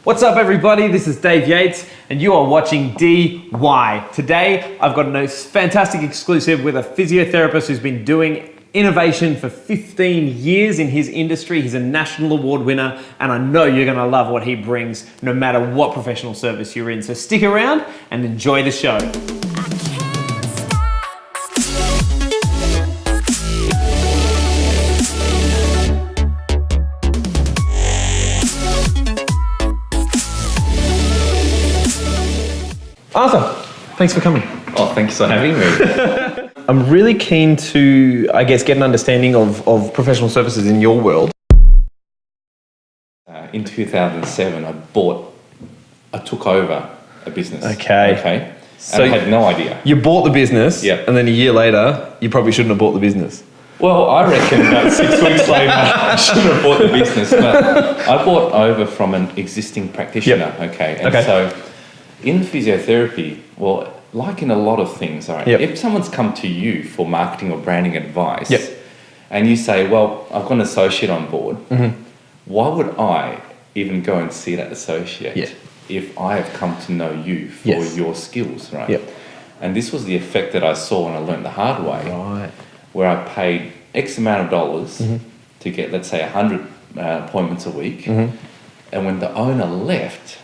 What's up everybody, this is Dave Yates and you are watching D.Why. Today I've got a fantastic exclusive with a physiotherapist who's been doing innovation for 15 years in his industry. He's a national award winner and I know you're going to love what he brings no matter what professional service you're in. So stick around and enjoy the show. Arthur, thanks for coming. Oh, thanks for having me. I'm really keen to, I guess, get an understanding of professional services in your world. In 2007, I took over a business. Okay. So I had no idea. You bought the business, yeah, and then a year later, you probably shouldn't have bought the business. Well, I reckon about 6 weeks later, I should have bought the business, but I bought over from an existing practitioner, Yep. So in physiotherapy, well, like in a lot of things, all right, Yep. if someone's come to you for marketing or branding advice, Yep. and you say, well, I've got an associate on board, Mm-hmm. why would I even go and see that associate Yeah. if I have come to know you for Yes. your skills, right? Yep. And this was the effect that I saw when I learned the hard way, Right. where I paid X amount of dollars Mm-hmm. to get, let's say, 100 appointments a week, Mm-hmm. and when the owner left,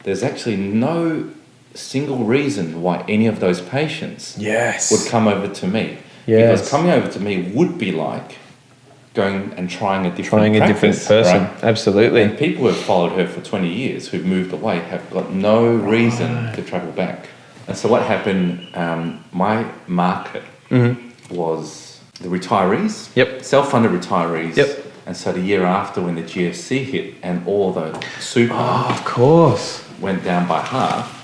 there's actually no single reason why any of those patients Yes. would come over to me. Yes. Because coming over to me would be like going and trying a different practice, person. right? Absolutely. And people who have followed her for 20 years, who've moved away, have got no reason to travel back. And so what happened, my market was the retirees, Yep. self-funded retirees. Yep. And so the year after, when the GFC hit and all the super Of course. went down by half,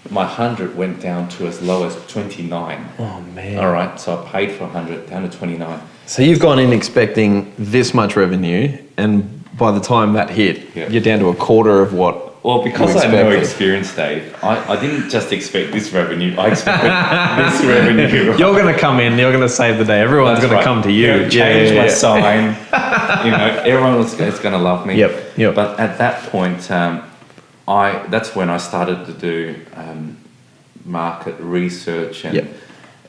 my 100 went down to as low as 29. Oh man. All right, so I paid for 100 down to 29. So you've gone in expecting this much revenue, and by the time that hit, Yeah. you're down to a quarter of what. Well, because you I had no expected. experience, Dave, I didn't just expect this revenue, I expected this revenue. You're going to come in, you're going to save the day. Everyone's That's going right. to come to you. Yeah, change my sign. Everyone is going to love me. Yep. But at that point, that's when I started to do market research and Yep.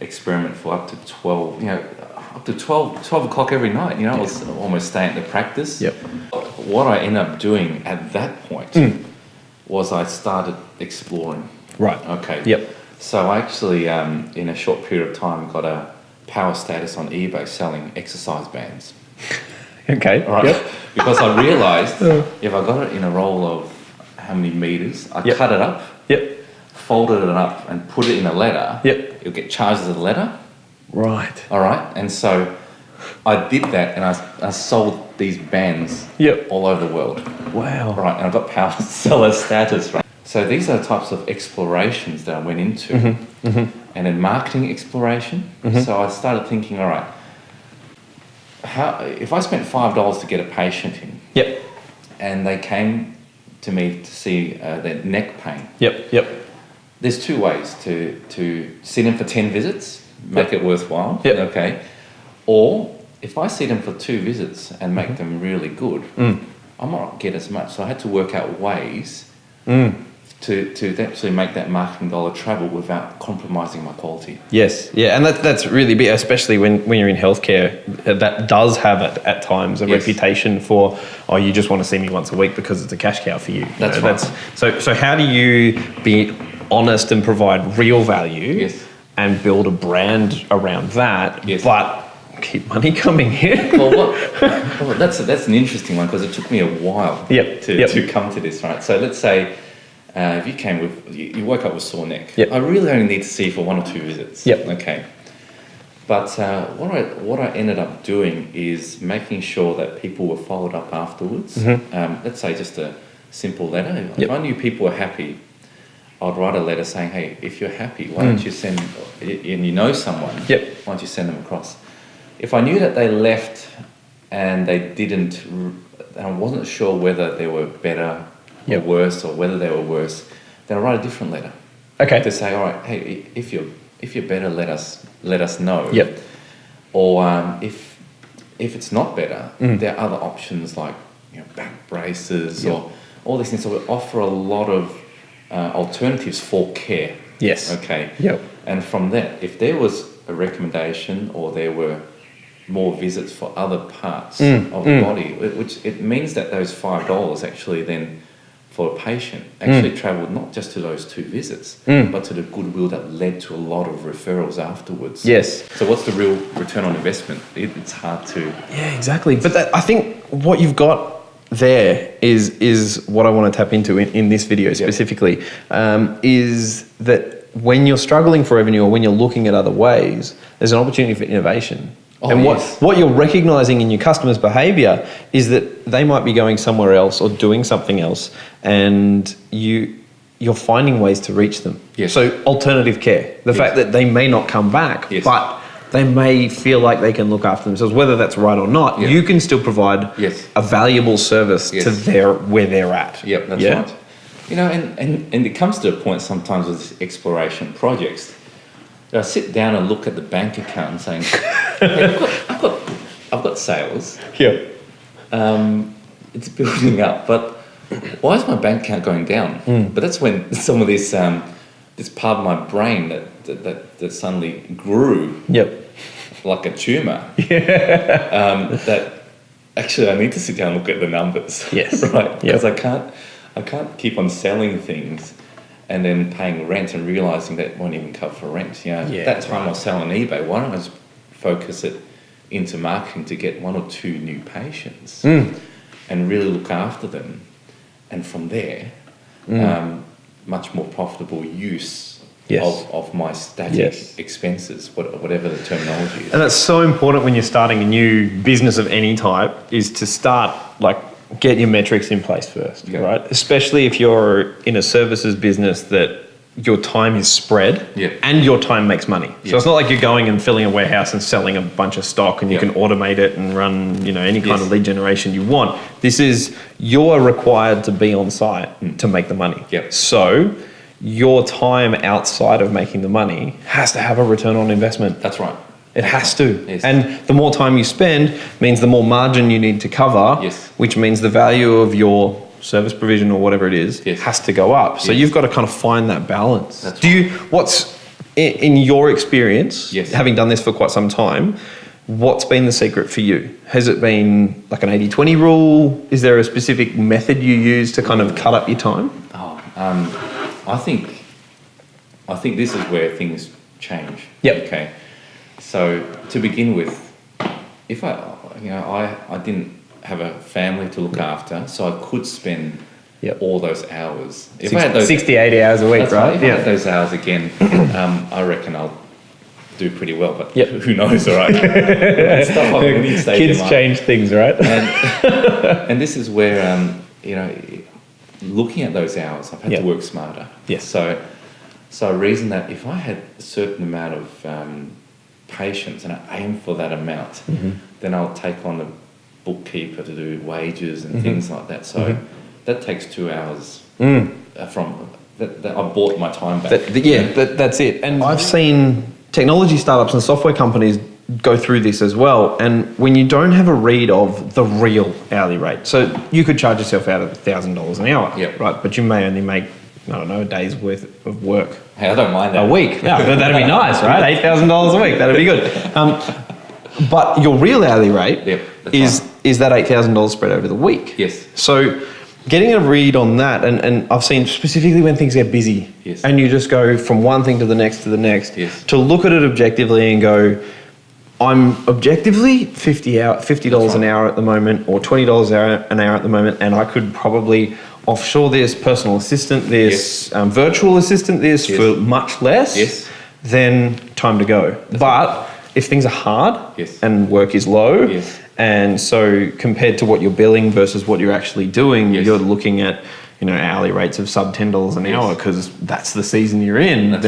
experiment for up to 12, up to 12 o'clock every night. I was almost staying at the practice. Yep. What I ended up doing at that point was I started exploring. Right. Okay. Yep. So I actually, in a short period of time, got a power status on eBay selling exercise bands. Okay. Right. Yep. Because I realised if I got it in a roll of how many meters, I Yep. cut it up, Yep. folded it up, and put it in a letter. Yep. It'll get charged as a letter. Right. All right. And so I did that, and I sold these bands Yep. all over the world. Wow. Right, and I got power seller status, right? So these are the types of explorations that I went into. And in marketing exploration, so I started thinking, all right, if I spent $5 to get a patient in, Yep. and they came to me to see their neck pain, Yep. there's two ways to see them for 10 visits, make it worthwhile, Yep. okay? Or if I see them for 2 visits and make them really good, I might not get as much. So I had to work out ways to actually make that marketing dollar travel without compromising my quality. Yes. Yeah, and that's really big, especially when you're in healthcare. That does have at times a Yes. reputation for, oh, you just want to see me once a week because it's a cash cow for you. That's right. So how do you be honest and provide real value Yes. and build a brand around that, Yes. but keep money coming in? Well, that's an interesting one because it took me a while to come to this, right? So let's say if you came with, you woke up with sore neck. Yep. I really only need to see you for 1 or 2 visits. Yep. Okay. But what I ended up doing is making sure that people were followed up afterwards. Let's say just a simple letter. Yep. If I knew people were happy, I'd write a letter saying, hey, if you're happy, why don't you send, and you know someone, Yep. why don't you send them across? If I knew that they left and they didn't, and I wasn't sure whether they were better or Yep. worse or whether they were worse, then I'd write a different letter. Okay. To say, all right, hey, if you're better, let us know. Yep. Or if it's not better, there are other options like back braces all these things. So we offer a lot of alternatives for care. Yes. Okay. Yep. And from that, if there was a recommendation or there were more visits for other parts of the body, which it means that those $5 actually then for a patient actually travelled not just to those 2 visits, but to the goodwill that led to a lot of referrals afterwards. Yes. So what's the real return on investment? It's hard to... Yeah, exactly. But I think what you've got there is what I want to tap into in this video specifically, is that when you're struggling for revenue or when you're looking at other ways, there's an opportunity for innovation. And what you're recognizing in your customers' behavior is that they might be going somewhere else or doing something else, and you're finding ways to reach them. Yes. So alternative care, the fact that they may not come back, but they may feel like they can look after themselves, whether that's right or not. You can still provide a valuable service to where they're at. Yep, that's right. You know, and it comes to a point sometimes with exploration projects. I sit down and look at the bank account and saying, hey, I've got sales. Yeah. It's building up, but why is my bank account going down? But that's when some of this part of my brain that suddenly grew like a tumour. That actually I need to sit down and look at the numbers. Yes. Right? Because I can't keep on selling things and then paying rent and realising that won't even cover for rent. You know, that time I was selling on eBay, why don't I just focus it into marketing to get 1 or 2 new patients and really look after them, and from there, much more profitable use of my static expenses, whatever the terminology is. And that's so important when you're starting a new business of any type, is to start get your metrics in place first, right? Especially if you're in a services business that your time is spread and your time makes money. So it's not like you're going and filling a warehouse and selling a bunch of stock and you can automate it and run, any kind of lead generation you want. This is, you're required to be on site to make the money. So your time outside of making the money has to have a return on investment. That's right. It has to. And the more time you spend means the more margin you need to cover, which means the value of your service provision or whatever it is has to go up. So you've got to kind of find that balance. What's in your experience, having done this for quite some time, what's been the secret for you? Has it been like an 80-20 rule? Is there a specific method you use to kind of cut up your time? I think this is where things change. Okay. So to begin with, if I didn't have a family to look after, so I could spend all those hours. If I had those 60, 80 hours a week, right? If I had those hours again, I reckon I'll do pretty well, but who knows, all right? Kids change things, right? And this is where, looking at those hours, I've had to work smarter. So I reason that if I had a certain amount of patients and I aim for that amount, then I'll take on a bookkeeper to do wages and things like that. So that takes 2 hours from that I bought my time back. That's it. And I've seen technology startups and software companies go through this as well. And when you don't have a read of the real hourly rate, so you could charge yourself out at $1,000 an hour, right? But you may only make, I don't know, a day's worth of work. Hey, I don't mind that. A week. Yeah, that'd be nice, right? $8,000 a week. That'd be good. But your real hourly rate is that $8,000 spread over the week. So getting a read on that, and I've seen specifically when things get busy and you just go from one thing to the next, to look at it objectively and go, I'm objectively $50 an hour at the moment, or $20 an hour at the moment, and I could probably offshore this, personal assistant this, virtual assistant this for much less, then time to go. But if things are hard and work is low, and so compared to what you're billing versus what you're actually doing, you're looking at hourly rates of sub $10 an hour because that's the season you're in,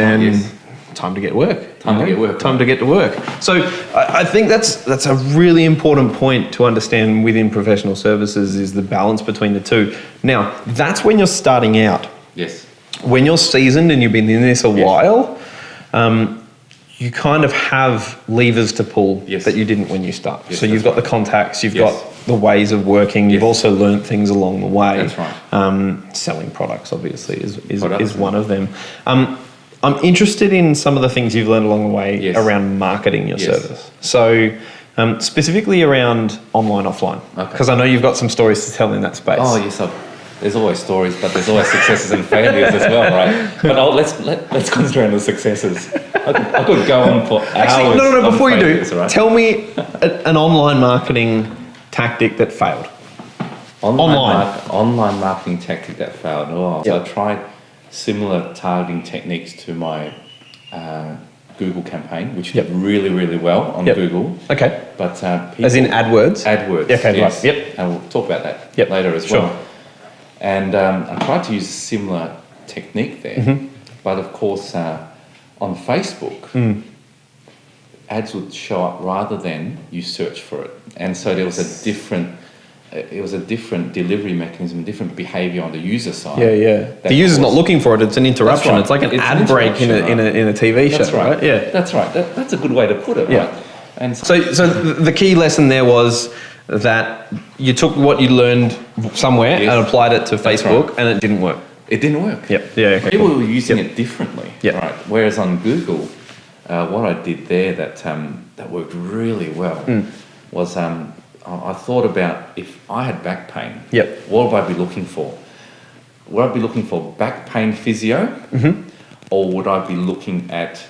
time to get work. Time to get to work. So I think that's a really important point to understand within professional services, is the balance between the two. Now, that's when you're starting out. When you're seasoned and you've been in this a while, you kind of have levers to pull that you didn't when you start. So you've got the contacts, you've got the ways of working. You've also learnt things along the way. That's right. Selling products, obviously, is Products. one of them. I'm interested in some of the things you've learned along the way around marketing your service. So specifically around online, offline, because I know you've got some stories to tell in that space. Oh, yes, there's always stories, but there's always successes and failures as well, right? But let's concentrate on the successes. I could go on for hours. Actually, no. Before you do, right? tell me an online marketing tactic that failed. Online marketing tactic that failed. So I tried similar targeting techniques to my Google campaign, which did really, really well on Google. Okay. But people, as in AdWords? AdWords. Okay, yes. right. Yep. And we'll talk about that later as well. And I tried to use a similar technique there, but of course on Facebook, ads would show up rather than you search for it, and so there was a different. It was a different delivery mechanism, different behaviour on the user side. Yeah. The user's not looking for it; it's an interruption. Right. It's like an ad break in a TV show. That's right. Yeah, that's right. That's a good way to put it. Yeah. Right? And so the key lesson there was that you took what you learned somewhere and applied it to Facebook, and it didn't work. It didn't work. Yep. Yeah. Okay. People were using it differently. Yep. Right. Whereas on Google, what I did there that worked really well was I thought about if I had back pain. Yep. What would I be looking for? Would I be looking for back pain physio, or would I be looking at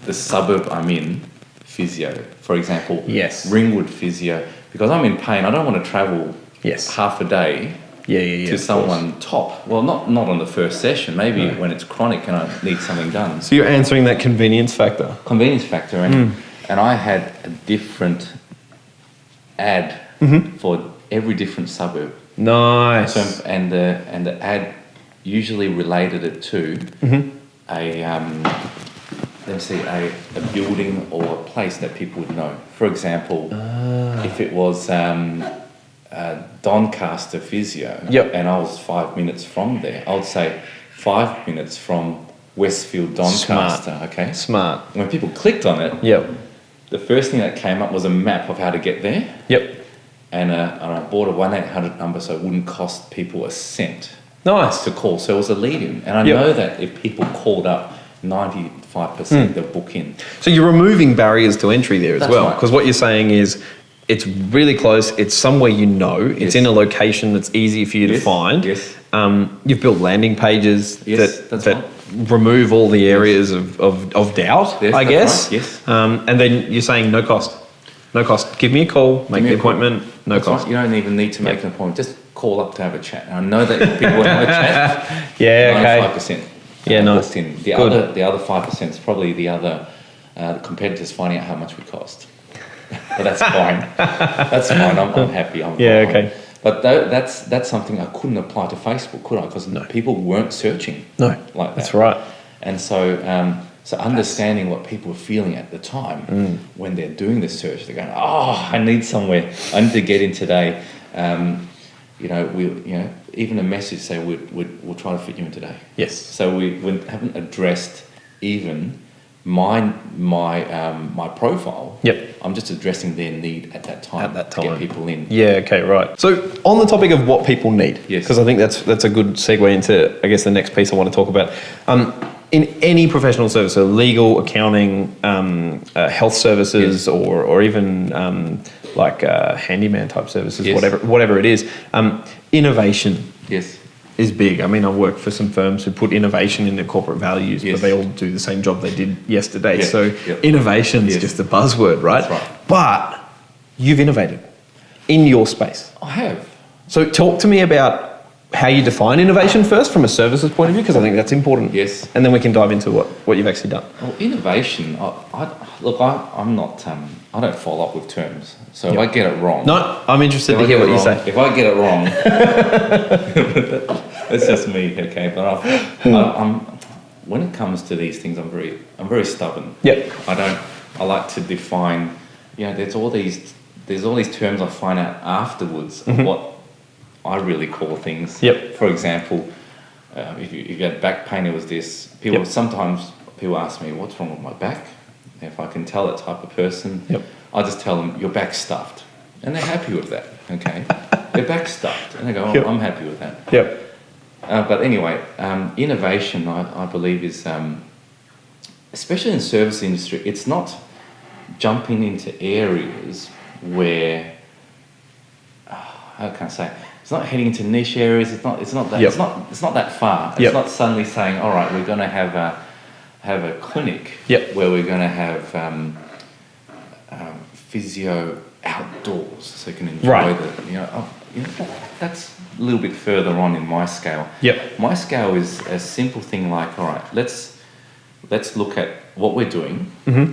the suburb I'm in, physio? For example, Ringwood Physio, because I'm in pain. I don't want to travel half a day to someone top. Well, not on the first session. Maybe when it's chronic and I need something done. So you're answering that convenience factor. And I had a different ad for every different suburb. Nice. So, and the ad usually related it to a building or a place that people would know. For example, if it was Doncaster Physio, and I was 5 minutes from there, I would say 5 minutes from Westfield Doncaster. Okay. Smart. When people clicked on it, the first thing that came up was a map of how to get there. And I bought a 1-800 number so it wouldn't cost people a cent. Nice. To call. So it was a lead-in. And I know that if people called up, 95% they'll book in. So you're removing barriers to entry there as That's well. right. Because what you're saying is it's really close, it's somewhere you know, it's in a location that's easy for you to find. You've built landing pages that remove all the areas of doubt, I guess. Right. And then you're saying no cost. No cost. Give me a call, make the appointment, no cost. Right. You don't even need to make an appointment. Just call up to have a chat. And I know that people have a chat. 95%. Yeah, nice. The other 5% is probably the other competitors finding out how much we cost. But that's fine. That's fine. I'm happy. I'm fine. Okay. But that's something I couldn't apply to Facebook, could I? Because people weren't searching like that. That's right. And so so understanding what people are feeling at the time when they're doing the search, they're going, I need somewhere. I need to get in today. Even a message say we'll try to fit you in today. Yes. So we haven't addressed even my profile. I'm just addressing their need at that time. To get people in. Yeah. Okay. Right. So on the topic of what people need, because I think that's a good segue into the next piece I want to talk about. In any professional service, so legal, accounting, health services, or even handyman type services, whatever it is, innovation is big. I mean, I work for some firms who put innovation in their corporate values, but they all do the same job they did yesterday. So innovation is just a buzzword, right? That's right. But you've innovated in your space. I have. So talk to me about how you define innovation first from a services point of view, because I think that's important. Yes. And then we can dive into what you've actually done. Well, innovation, I'm not, I don't follow up with terms. So if I get it wrong... No, I'm interested to hear what you say. If I get it wrong, that's just me, okay? But I'm when it comes to these things, I'm very stubborn. I like to define, there's all these terms I find out afterwards of what I really call things. For example, if you had back pain, it was this. Sometimes people ask me, what's wrong with my back? If I can tell that type of person, I just tell them, your back's stuffed. and they're happy with that. Okay, they're backstuffed, and they go, "Oh, Yep. I'm happy with that." Yep. But anyway, innovation, I believe, is especially in the service industry. It's not jumping into areas where how can I say? It's not heading into niche areas. It's not that. Yep. It's not that far. It's Yep. not suddenly saying, "All right, we're going to have a clinic Yep. where we're going to have physio outdoors, so you can enjoy Right. that's a little bit further on in my scale. Yep. My scale is a simple thing like, all right, let's look at what we're doing, Mm-hmm.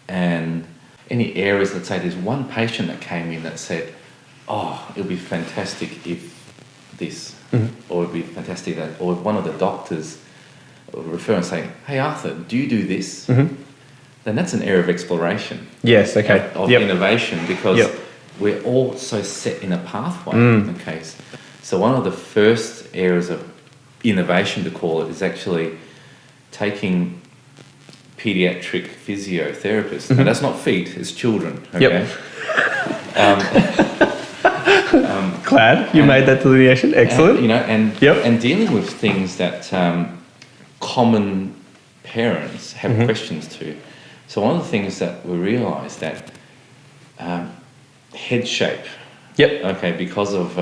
and any areas. Let's say there's one patient that came in that said, "Oh, it would be fantastic if this," or "It would be fantastic that," or one of the doctors refer and say, "Hey, Arthur, do you do this?" Then that's an area of exploration. Yes. Okay. Of Yep. innovation, because Yep. we're all so set in a pathway. Okay, so one of the first areas of innovation, to call it, is actually taking pediatric physiotherapists. Now that's not feet; it's children. Okay. Glad you made that delineation. Excellent. And Yep. and dealing with things that common parents have questions to. So one of the things that we realised that head shape. Yep. Okay, because of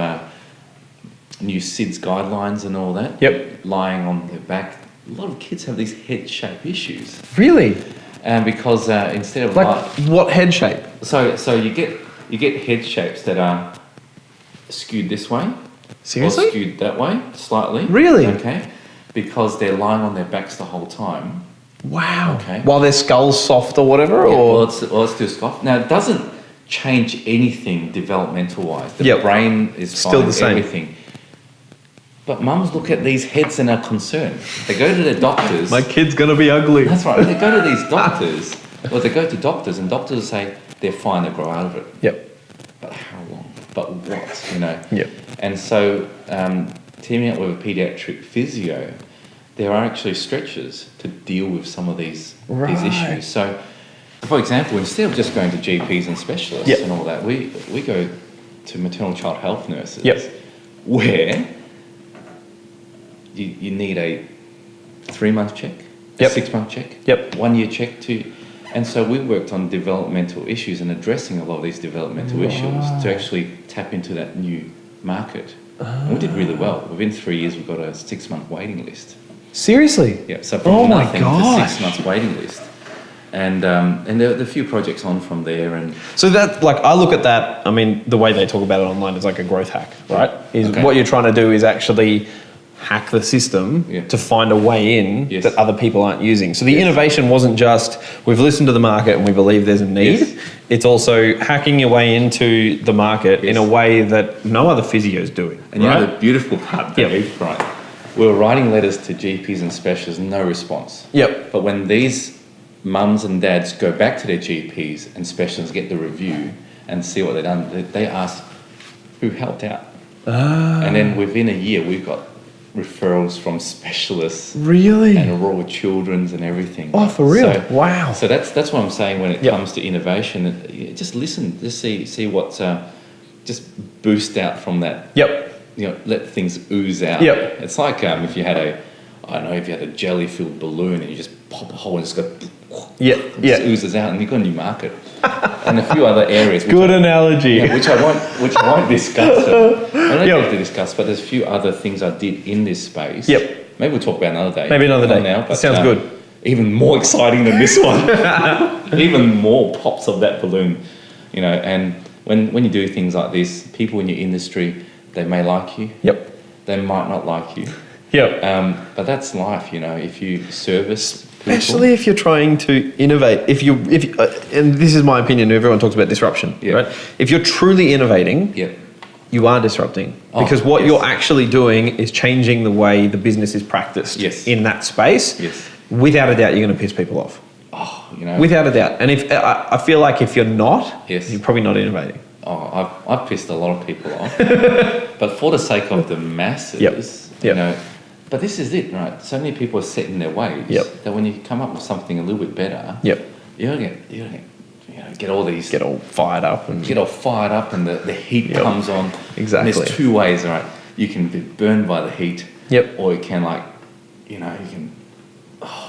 new SIDS guidelines and all that. Yep. Lying on their back, a lot of kids have these head shape issues, Really? and because instead of Like what head shape? so you get head shapes that are skewed this way. Seriously? Or skewed that way, slightly. Really? Okay. Because they're lying on their backs the whole time. Wow. Okay. While their skull's soft or whatever, Yeah, or well, it's still soft. Now, it doesn't change anything developmental-wise. The Yep. brain is fine, Still the same. everything. But mums look at these heads and are concerned. They go to their doctors. my kid's gonna be ugly. That's right. They go to these doctors, or they go to doctors, and doctors say they're fine, they grow out of it. Yep. But how long? But what? Yep. And so, teaming up with a pediatric physio, there are actually stretches to deal with some of these issues. So, for example, instead of just going to GPs and specialists Yep. and all that, we go to maternal child health nurses, Yep. where you need a 3-month check, Yep. a 6-month check, Yep. 1-year check, and so we worked on developmental issues and addressing a lot of these developmental issues to actually tap into that new market. And we did really well. Within 3 years, we got a 6-month waiting list. Seriously? Yeah, so from Oh my nothing to gosh. 6 months waiting list. And there are a few projects on from there, and So that, like, I look at that, I mean, the way they talk about it online is like a growth hack, right? Is Okay. what you're trying to do is actually hack the system Yeah. to find a way in Yes. that other people aren't using. So the innovation wasn't just, we've listened to the market and we believe there's a need. Yes. It's also hacking your way into the market in Yes. a way that no other physio is doing. And you right? know the beautiful part, Yep. Dave, right? We were writing letters to GPs and specialists, no response. Yep. But when these mums and dads go back to their GPs and specialists, get the review and see what they've done, they ask who helped out. And then within a year, we've got referrals from specialists Really? and Royal Children's and everything. Oh, for real? So, Wow. So that's what I'm saying when it Yep. comes to innovation. Just listen, just see what, just boost out from that. Yep. Let things ooze out. Yep. It's like if you had if you had a jelly-filled balloon and you just pop a hole and just go, Yeah. it Yeah. just oozes out, and you've got a new market. And a few other areas. Good analogy. Yeah, which I won't discuss. I don't Yep. have to discuss, but there's a few other things I did in this space. Yep. Maybe we'll talk about another day. Maybe another Not day. Now, That sounds good. Even more exciting than this one. Even more pops of that balloon, And when you do things like this, people in your industry, they may like you. Yep. They might not like you. Yep. But that's life, If you service people, Especially if you're trying to innovate, and this is my opinion, everyone talks about disruption, Yeah. right? If you're truly innovating, yeah, you are disrupting. Oh, Because what yes. you're actually doing is changing the way the business is practiced Yes. in that space. Yes. Without a doubt, you're going to piss people off. Without a doubt. And if I feel like if you're not, Yes. you're probably not innovating. I've pissed a lot of people off, but for the sake of the masses, Yep. But this is it, right? So many people are set in their ways Yep. that when you come up with something a little bit better, Yep. you're gonna get get all these, Get all fired up and the heat comes on. Exactly. And there's two ways, right? You can be burned by the heat. Yep. Or you can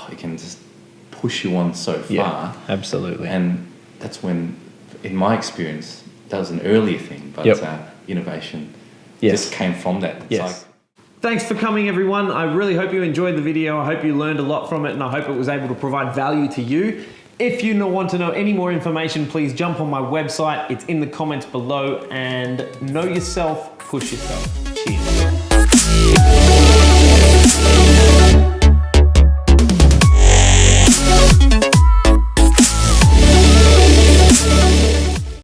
it can just push you on so far. Yeah, absolutely. And that's when, in my experience, that was an earlier thing, but innovation just came from that. It's yes. Thanks for coming, everyone. I really hope you enjoyed the video. I hope you learned a lot from it, and I hope it was able to provide value to you. If you want to know any more information, please jump on my website. It's in the comments below, and know yourself, push yourself.